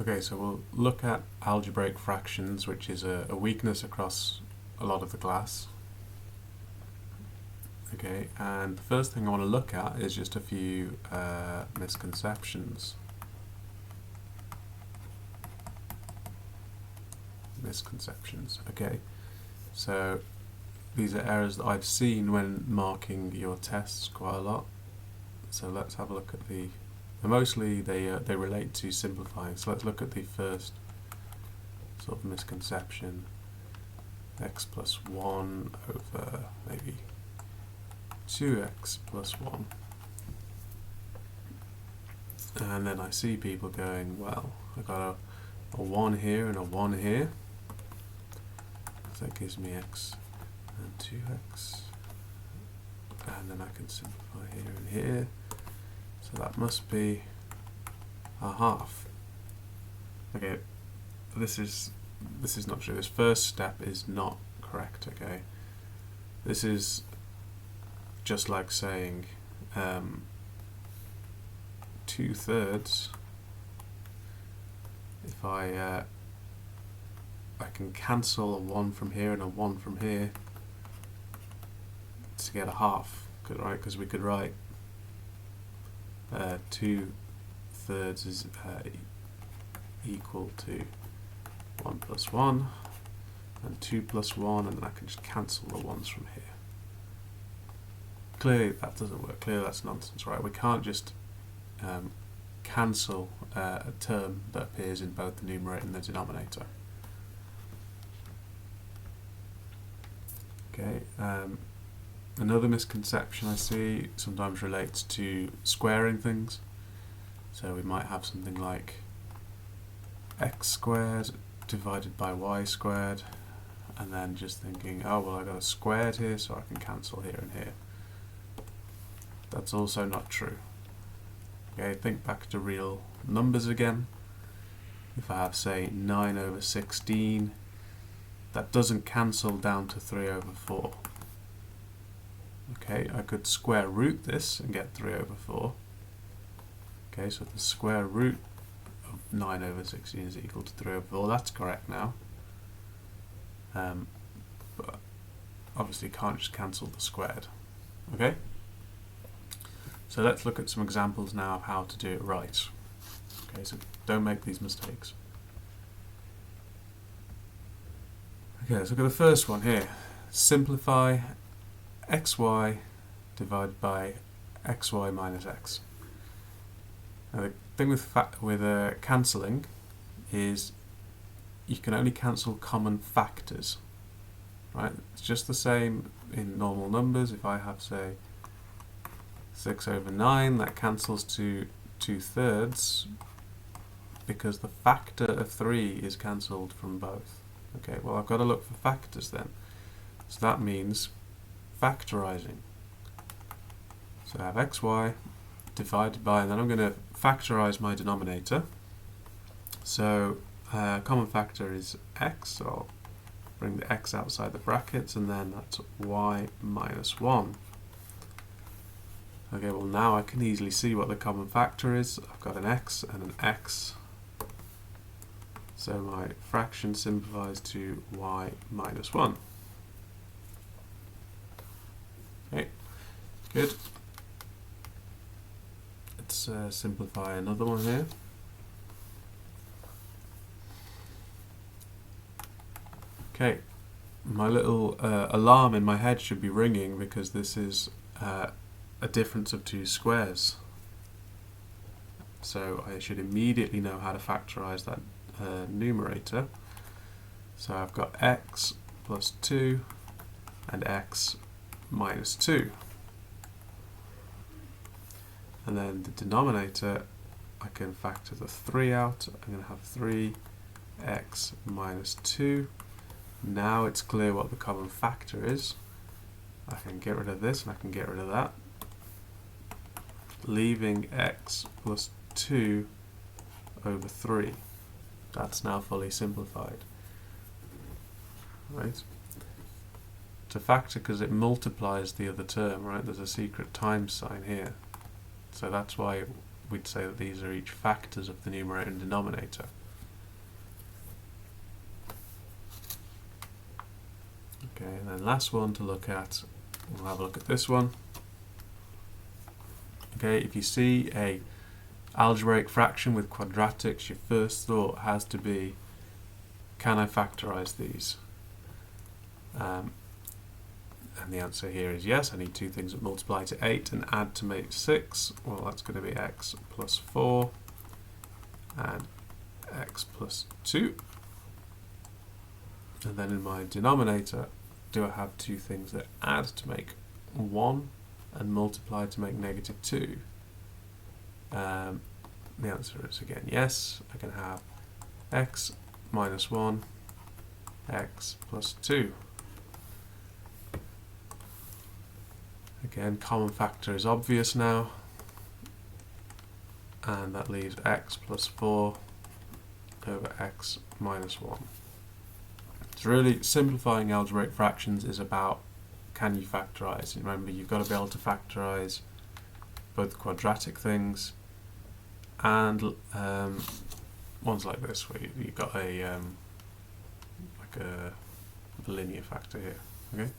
Okay, so we'll look at algebraic fractions, which is a weakness across a lot of the class. Okay, and the first thing I want to look at is just a few misconceptions. Okay, so these are errors that I've seen when marking your tests quite a lot. So let's have a look at the. Mostly they relate to simplifying. So let's look at the first sort of misconception: x plus 1 over maybe 2x plus 1. And then I see people going, well, I've got a 1 here and a 1 here. So that gives me x and 2x. And then I can simplify here and here. So that must be a half. Okay, this is not true. This first step is not correct, okay? This is just like saying 2/3. If I can cancel a 1 from here and a 1 from here to get a half, right? Because we could write 2/3 is equal to 1 plus 1 and 2 plus 1, and then I can just cancel the 1s from here. Clearly that doesn't work. Clearly that's nonsense, right? We can't just cancel a term that appears in both the numerator and the denominator. Okay. Another misconception I see sometimes relates to squaring things. So we might have something like x squared divided by y squared, and then just thinking, oh well, I got a squared here, so I can cancel here and here. That's also not true. Okay, think back to real numbers again. If I have, say, 9 over 16, that doesn't cancel down to 3 over 4. Okay, I could square root this and get 3 over 4. Okay, so the square root of 9 over 16 is equal to 3 over 4. That's correct now. But obviously can't just cancel the squared. Okay? So let's look at some examples now of how to do it right. Okay, so don't make these mistakes. Okay, let's look at the first one here. Simplify xy divided by xy minus x. Now the thing with cancelling is you can only cancel common factors, right? It's just the same in normal numbers. If I have, say, 6 over 9, that cancels to 2/3 because the factor of 3 is cancelled from both. Okay, well I've got to look for factors then. So that means factorising. So I have xy divided by, and then I'm going to factorise my denominator. So common factor is x, so I'll bring the x outside the brackets, and then that's y minus 1. Okay, well now I can easily see what the common factor is. I've got an x and an x. So my fraction simplifies to y minus 1. Okay, good. Let's simplify another one here. Okay, my little alarm in my head should be ringing because this is a difference of 2 squares. So I should immediately know how to factorise that numerator. So I've got x plus 2 and x minus 2. And then the denominator, I can factor the 3 out. I'm going to have 3x minus 2. Now it's clear what the common factor is. I can get rid of this and I can get rid of that, leaving x plus 2 over 3. That's now fully simplified. Right? To factor, because it multiplies the other term, right? There's a secret times sign here. So that's why we'd say that these are each factors of the numerator and denominator. Okay, and then last one to look at, we'll have a look at this one. Okay, if you see a algebraic fraction with quadratics, your first thought has to be, can I factorize these? And the answer here is yes. I need two things that multiply to 8 and add to make 6. Well, that's going to be x plus 4 and x plus 2. And then in my denominator, do I have two things that add to make 1 and multiply to make negative 2? The answer is again yes. I can have x minus 1, x plus 2. Again, common factor is obvious now, and that leaves x plus 4 over x minus 1. So really, simplifying algebraic fractions is about, can you factorize? And remember, you've got to be able to factorize both quadratic things and ones like this, where you've got a like a linear factor here. Okay.